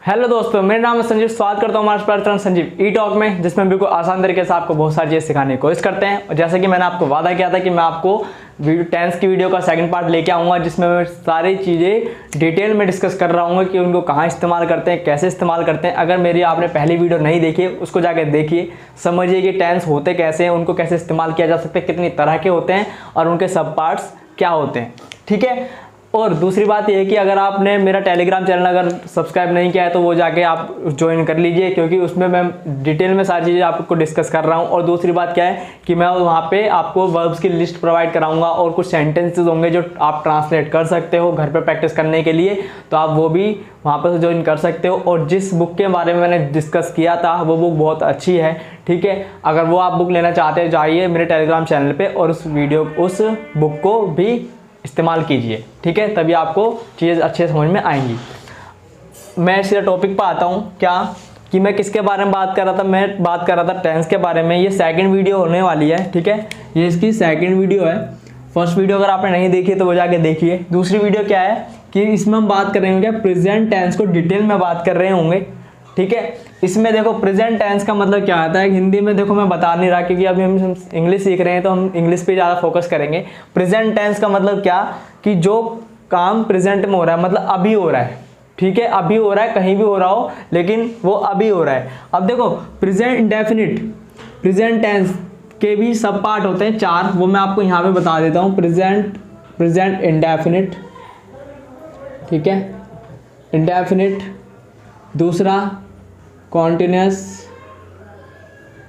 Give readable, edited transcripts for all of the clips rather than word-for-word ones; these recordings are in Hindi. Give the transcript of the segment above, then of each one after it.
हेलो दोस्तों, मेरा नाम है संजीव। स्वागत करता हूँ हमारे प्लेटफॉर्म संजीव ई टॉक में, जिसमें बिल्कुल आसान तरीके से आपको बहुत सारी चीज़ सिखाने की कोशिश करते हैं। और जैसे कि मैंने आपको वादा किया था कि मैं आपको टेंस की वीडियो का सेकंड पार्ट लेके आऊँगा, जिसमें मैं सारी चीज़ें डिटेल में डिस्कस कर रहा हूँ कि उनको कहाँ इस्तेमाल करते हैं, कैसे इस्तेमाल करते हैं। अगर मेरी आपने पहली वीडियो नहीं देखी है, उसको जाकर देखिए, समझिए कि टेंस होते कैसे हैं, उनको कैसे इस्तेमाल किया जा सकता है, कितनी तरह के होते हैं और उनके सब पार्ट्स क्या होते हैं। ठीक है। और दूसरी बात यह है कि अगर आपने मेरा टेलीग्राम चैनल अगर सब्सक्राइब नहीं किया है तो वो जाके आप ज्वाइन कर लीजिए, क्योंकि उसमें मैं डिटेल में सारी चीज़ें आपको डिस्कस कर रहा हूँ। और दूसरी बात क्या है कि मैं वहाँ पे आपको वर्ब्स की लिस्ट प्रोवाइड कराऊंगा और कुछ सेंटेंसेस होंगे जो आप ट्रांसलेट कर सकते हो घर पे प्रैक्टिस करने के लिए, तो आप वो भी वहाँ पर ज्वाइन कर सकते हो। और जिस बुक के बारे में मैंने डिस्कस किया था वो बुक बहुत अच्छी है। ठीक है। अगर वो आप बुक लेना चाहते हैं जाइए मेरे टेलीग्राम चैनल पर और उस बुक को भी इस्तेमाल कीजिए। ठीक है, तभी आपको चीज़ें अच्छे समझ में आएंगी। मैं सीधा टॉपिक पर आता हूँ क्या कि मैं किसके बारे में बात कर रहा था। मैं बात कर रहा था टेंस के बारे में। ये सेकंड वीडियो होने वाली है। ठीक है, ये इसकी सेकंड वीडियो है। फर्स्ट वीडियो अगर आपने नहीं देखी तो वो जाके देखिए। दूसरी वीडियो क्या है कि इसमें हम बात कर रहे होंगे प्रेजेंट टेंस को डिटेल में बात कर रहे होंगे। ठीक है। इसमें देखो प्रेजेंट टेंस का मतलब क्या आता है हिंदी में, देखो मैं बता नहीं रहा क्योंकि अभी हम इंग्लिश सीख रहे हैं तो हम इंग्लिश पे ज़्यादा फोकस करेंगे। प्रेजेंट टेंस का मतलब क्या कि जो काम प्रेजेंट में हो रहा है, मतलब अभी हो रहा है। ठीक है, अभी हो रहा है, कहीं भी हो रहा हो लेकिन वो अभी हो रहा है। अब देखो प्रेजेंट इंडेफिनिट, प्रेजेंट टेंस के भी सब पार्ट होते हैं 4, वो मैं आपको यहाँ पे बता देता हूँ। प्रेजेंट इंडेफिनिट, ठीक है, इंडेफिनिट। दूसरा कॉन्टिन्यूअस,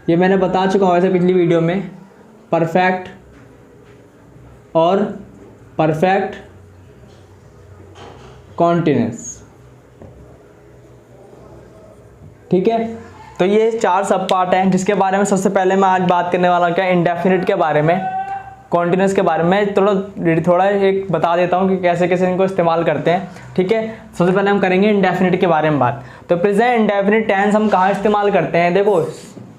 ये मैंने बता चुका हूँ वैसे पिछली वीडियो में। परफेक्ट और परफेक्ट कॉन्टिन्यूअस। ठीक है, तो ये 4 सब पार्ट हैं जिसके बारे में सबसे पहले मैं आज बात करने वाला हूँ क्या इंडेफिनिट के बारे में, कॉन्टिन्यूअस के बारे में। थोड़ा एक बता देता हूँ कि कैसे कैसे इनको इस्तेमाल करते हैं। ठीक है, सबसे पहले हम करेंगे इंडेफिनिट के बारे में बात। तो प्रेजेंट इंडेफिनिट टेंस हम कहाँ इस्तेमाल करते हैं। देखो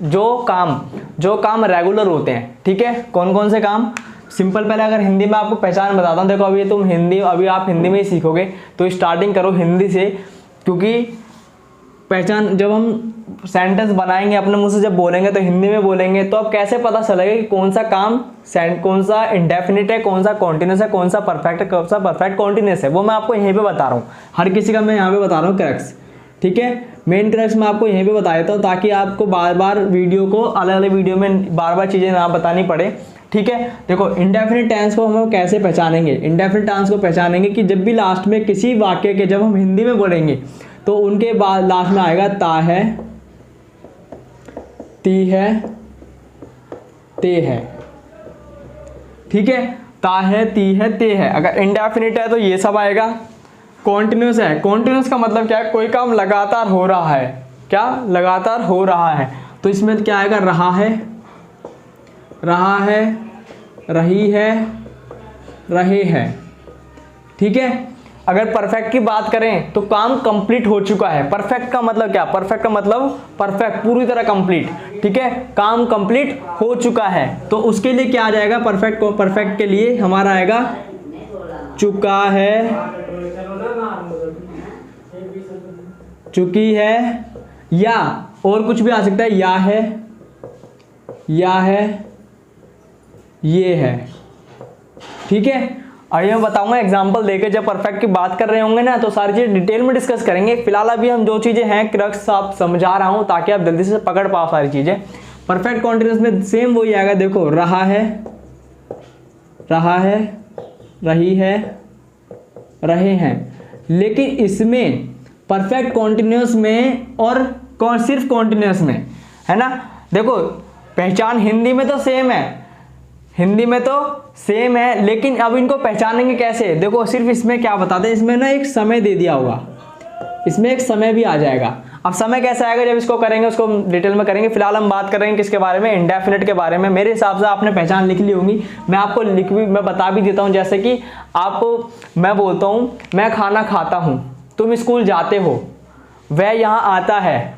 जो काम रेगुलर होते हैं। ठीक है, कौन कौन से काम। सिंपल पहले अगर हिंदी में आपको पहचान बताता हूँ। देखो अभी आप हिंदी में ही सीखोगे तो स्टार्टिंग करो हिंदी से, क्योंकि पहचान जब हम सेंटेंस बनाएंगे अपने मुंह से जब बोलेंगे तो हिंदी में बोलेंगे, तो अब कैसे पता चलेगा कि कौन सा काम कौन सा इंडेफिनिट है, कौन सा कॉन्टिन्यूअस है, कौन सा परफेक्ट है, कौन सा परफेक्ट कॉन्टिन्यूअस है। वो मैं आपको यहीं पे बता रहा हूँ। हर किसी का मैं यहाँ पे बता रहा हूँ क्रक्स। ठीक है, मेन क्रक्स मैं आपको यहीं पे बता देता हूँ ताकि आपको बार बार वीडियो को अलग अलग वीडियो में बार बार चीज़ें ना बतानी पड़े। ठीक है, देखो इंडेफिनिट टेंस को हम कैसे पहचानेंगे। इंडेफिनिट टेंस को पहचानेंगे कि जब भी लास्ट में किसी वाक्य के जब हम हिंदी में बोलेंगे तो उनके बाद लास्ट में आएगा ता है, ती है, ते है। ठीक है, ता है, ती है, ते है। अगर इंडेफिनिट है तो ये सब आएगा। कॉन्टिन्यूअस है, कॉन्टिन्यूअस का मतलब क्या है, कोई काम लगातार हो रहा है। क्या लगातार हो रहा है, तो इसमें क्या आएगा, रहा है, रही है, रहे हैं। ठीक है। अगर परफेक्ट की बात करें तो काम कंप्लीट हो चुका है। परफेक्ट का मतलब क्या, परफेक्ट का मतलब परफेक्ट, पूरी तरह कंप्लीट। ठीक है, काम कंप्लीट हो चुका है तो उसके लिए क्या आ जाएगा, परफेक्ट के लिए हमारा आएगा चुका है, चुकी है, या और कुछ भी आ सकता है, या है, ये है। ठीक है, आइए मैं बताऊंगा एग्जांपल देके। जब परफेक्ट की बात कर रहे होंगे ना तो सारी चीज़ डिटेल में डिस्कस करेंगे। फिलहाल अभी हम जो चीज़ें हैं क्रक्स आप समझा रहा हूं ताकि आप जल्दी से पकड़ पाओ सारी चीज़ें। परफेक्ट कॉन्टिन्यूअस में सेम वही आएगा। देखो रहा है, रही है, रहे हैं। लेकिन इसमें परफेक्ट कॉन्टिन्यूअस में और सिर्फ कॉन्टिन्यूअस में है ना, देखो पहचान हिंदी में तो सेम है, लेकिन अब इनको पहचानेंगे कैसे। देखो सिर्फ इसमें क्या बताते हैं, इसमें ना एक समय दे दिया होगा, इसमें एक समय भी आ जाएगा। अब समय कैसे आएगा, जब इसको करेंगे उसको डिटेल में करेंगे। फिलहाल हम बात करेंगे किसके बारे में, इंडेफिनिट के बारे में। मेरे हिसाब से आपने पहचान लिख ली होगी, मैं आपको मैं बता भी देता हूँ। जैसे कि मैं बोलता हूँ मैं खाना खाता हूँ, तुम स्कूल जाते हो, वह यहाँ आता है,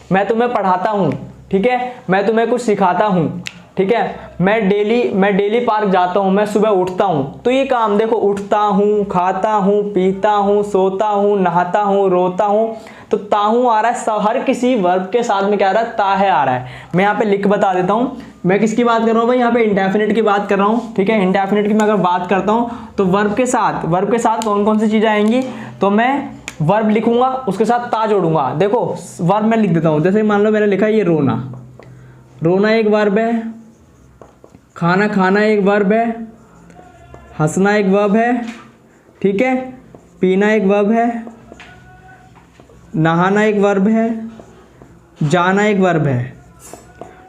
मैं तुम्हें पढ़ाता हूँ। ठीक है, मैं तुम्हें कुछ सिखाता हूँ, ठीक है। मैं डेली पार्क जाता हूँ, मैं सुबह उठता हूँ। तो ये काम देखो, उठता हूँ, खाता हूँ, पीता हूँ, सोता हूँ, नहाता हूँ, रोता हूँ, तो ताहू आ रहा है। हर किसी वर्ब के साथ में क्या आ रहा है, ता है आ रहा है। मैं यहाँ पे लिख बता देता हूँ मैं किसकी बात कर रहा हूँ भाई, यहाँ पे इंडेफिनिट की बात कर रहा हूँ, ठीक है। इंडेफिनिट की मैं अगर बात करता हूँ तो वर्ब के साथ कौन कौन सी चीजें आएंगी, तो मैं वर्ब लिखूंगा, उसके साथ ता जोड़ूंगा। देखो वर्ब मैं लिख देता हूँ, जैसे मान लो मैंने लिखा है ये रोना, रोना एक वर्ब है, खाना एक वर्ब है, हंसना एक वर्ब है, ठीक है, पीना एक वर्ब है, नहाना एक वर्ब है, जाना एक वर्ब है,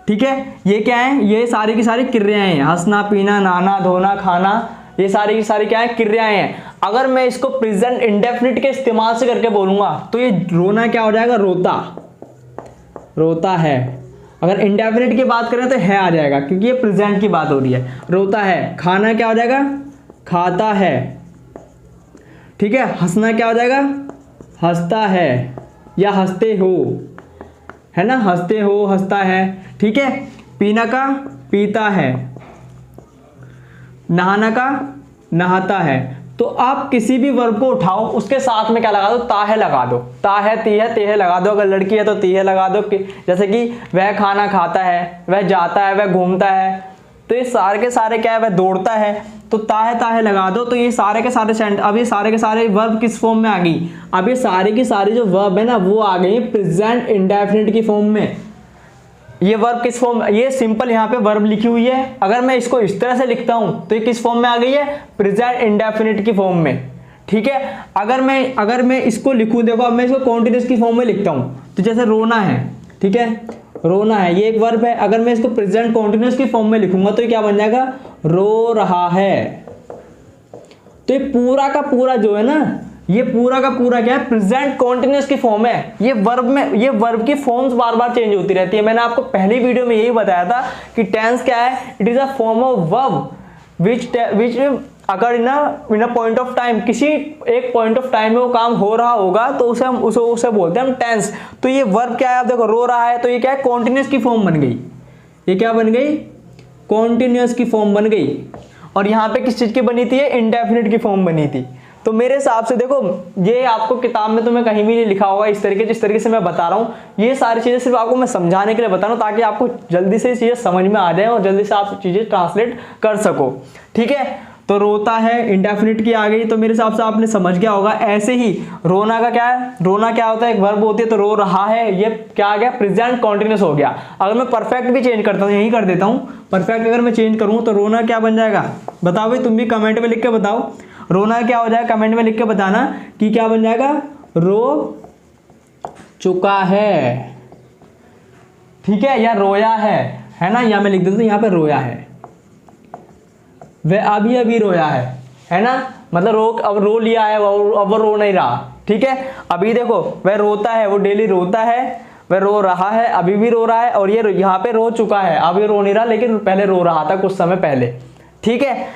ठीक है। ये क्या है, ये सारी की सारी क्रियाएं हैं। हंसना, पीना, नहाना, धोना, खाना, ये सारी की सारी क्या है, क्रियाएं हैं। अगर मैं इसको प्रेजेंट इंडेफिनिट के इस्तेमाल से करके बोलूंगा तो ये रोना क्या हो जाएगा, रोता है। अगर इंडेफिनिट की बात करें तो है आ जाएगा, क्योंकि ये प्रेजेंट की बात हो रही है, रोता है। खाना क्या हो जाएगा, खाता है, ठीक है। हंसना क्या हो जाएगा, हंसता है या हंसते हो, है ना, हंसते हो, हंसता है, ठीक है। पीना का पीता है, नहाना का नहाता है। तो आप किसी भी वर्ब को उठाओ, उसके साथ में क्या लगा दो, ता है लगा दो, ता है, ती है, ते है लगा दो। अगर लड़की है तो ती है लगा दो, जैसे कि वह खाना खाता है, वह जाता है, वह घूमता है, तो ये सारे के सारे क्या है, वह दौड़ता है, तो ता है लगा दो। तो ये सारे के सारे अब ये सारे के सारे वर्ब किस फॉर्म में आ गई, अब ये सारी की सारी जो वर्ब है ना वो आ गई प्रेजेंट इंडेफिनिट की फॉर्म में। ये वर्ब किस फॉर्म, ये सिंपल यहाँ पे वर्ब लिखी हुई है, अगर मैं इसको इस तरह से लिखता हूं तो ये किस फॉर्म में आ गई है, प्रेजेंट इंडेफिनिट की फॉर्म में, ठीक है। अगर मैं इसको लिखूं, देखो अब मैं इसको कॉन्टिन्यूअस की फॉर्म में लिखता हूं, तो जैसे रोना है, ठीक है, रोना है, ये एक वर्ब है। अगर मैं इसको प्रेजेंट कॉन्टिन्यूअस की फॉर्म में लिखूंगा तो ये क्या बन जाएगा, रो रहा है। तो ये पूरा का पूरा जो है ना, ये पूरा का पूरा क्या है, प्रेजेंट कॉन्टिन्यूअस की फॉर्म है। ये वर्ब की फॉर्म्स बार बार चेंज होती रहती है। मैंने आपको पहली वीडियो में यही बताया था कि टेंस क्या है, it is a form of verb विच अगर इन अ पॉइंट ऑफ टाइम, किसी एक पॉइंट ऑफ टाइम में वो काम हो रहा होगा तो उसे हम उसे बोलते हैं हम टेंस। तो ये वर्ब क्या है, आप देखो रो रहा है, तो ये क्या है, कॉन्टिन्यूअस की फॉर्म बन गई। ये क्या बन गई, कॉन्टिन्यूअस की फॉर्म बन गई। और यहाँ पे किस चीज की बनी थी, इंडेफिनिट की फॉर्म बनी थी। तो मेरे हिसाब से देखो, ये आपको किताब में तुम्हें कहीं भी नहीं लिखा होगा इस तरीके, जिस तरीके से मैं बता रहा हूँ। ये सारी चीजें सिर्फ आपको मैं समझाने के लिए बता रहा हूँ, ताकि आपको जल्दी से चीजें समझ में आ जाए और जल्दी से आप चीजें ट्रांसलेट कर सको, ठीक है। तो रोता है इंडेफिनिट की आ गई, तो मेरे हिसाब से आपने समझ गया होगा। ऐसे ही रोना का क्या है, रोना क्या होता है, एक वर्ब होती है, तो रो रहा है, ये क्या आ गया, प्रेजेंट कॉन्टिन्यूअस हो गया। अगर मैं परफेक्ट भी चेंज करता हूँ, यही कर देता हूँ, परफेक्ट अगर मैं चेंज करूँ तो रोना क्या बन जाएगा, बताओ भाई, तुम भी कमेंट में लिख के बताओ, रोना क्या हो जाएगा, कमेंट में लिख के बताना कि क्या बन जाएगा, रो चुका है, ठीक है, या रोया है ना। या मैं लिख देता हूँ यहाँ पे रोया है, वह अभी अभी रोया है ना, मतलब अब रो लिया है, अब वो रो नहीं रहा, ठीक है। अभी देखो वह रोता है, वो डेली रोता है, वह रो रहा है, अभी भी रो रहा है, और ये यहाँ पे रो चुका है, अभी रो नहीं रहा, लेकिन पहले रो रहा था कुछ समय पहले, ठीक है।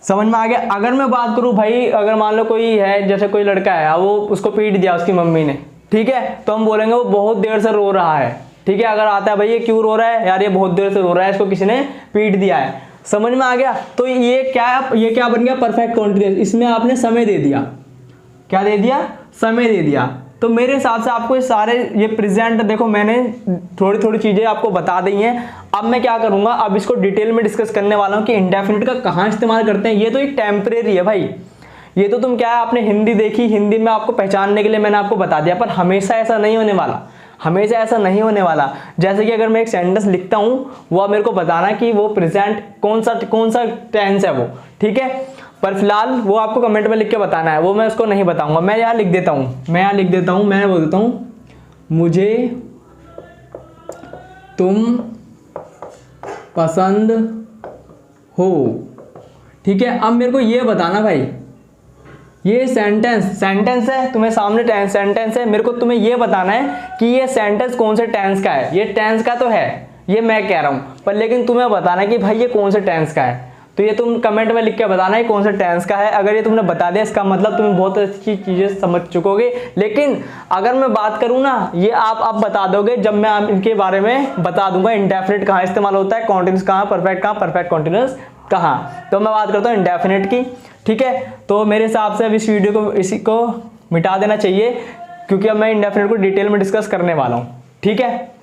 समझ में आ गया। अगर मैं बात करूं भाई, अगर मान लो कोई है, जैसे कोई लड़का है, वो उसको पीट दिया उसकी मम्मी ने, ठीक है, तो हम बोलेंगे वो बहुत देर से रो रहा है, ठीक है। अगर आता है भाई ये क्यों रो रहा है, यार ये बहुत देर से रो रहा है, इसको किसी ने पीट दिया है, समझ में आ गया। तो ये क्या बन गया, परफेक्ट कॉन्टिन्यूअस। इसमें आपने समय दे दिया, क्या दे दिया, समय दे दिया। तो मेरे हिसाब से आपको ये प्रेजेंट, देखो मैंने थोड़ी थोड़ी चीजें आपको बता दी हैं। अब मैं क्या करूंगा, अब इसको डिटेल में डिस्कस करने वाला हूं कि इंडेफिनिट का कहाँ इस्तेमाल करते हैं। ये तो एक टेम्परेरी है भाई, ये तो तुम क्या है, आपने हिंदी देखी, हिंदी में आपको पहचानने के लिए मैंने आपको बता दिया, पर हमेशा ऐसा नहीं होने वाला, हमेशा ऐसा नहीं होने वाला। जैसे कि अगर मैं एक सेंटेंस लिखता हूं, वो मेरे को बताना कि वो प्रेजेंट कौन सा टेंस है वो, ठीक है। पर फिलहाल वो आपको कमेंट में लिख के बताना है, वो मैं उसको नहीं बताऊंगा। मैं यहाँ लिख देता हूँ, मैं बोल देता हूँ, मुझे तुम पसंद हो, ठीक है। अब मेरे को ये बताना भाई, ये सेंटेंस है, तुम्हें सामने सेंटेंस है, मेरे को तुम्हें ये बताना है कि ये सेंटेंस कौन से टेंस का है। ये टेंस का तो है, ये मैं कह रहा हूं, पर लेकिन तुम्हें बताना है कि भाई ये कौन से टेंस का है। तो ये तुम कमेंट में लिख के बताना है कौन सा टेंस का है। अगर ये तुमने बता दिया इसका मतलब तुम्हें बहुत अच्छी चीजें समझ चुकोगे। लेकिन अगर मैं बात करूँ ना, ये आप बता दोगे जब मैं इनके बारे में बता दूंगा। इंडेफिनिट कहाँ इस्तेमाल होता है, कॉन्टिन्यूस कहाँ, परफेक्ट कहाँ, परफेक्ट कॉन्टिन्यूस कहाँ। तो मैं बात करता हूँ इंडेफिनिट की, ठीक है। तो मेरे हिसाब से अब इस वीडियो को इसी को मिटा देना चाहिए, क्योंकि अब मैं इंडेफिनिट को डिटेल में डिस्कस करने वाला हूँ, ठीक है।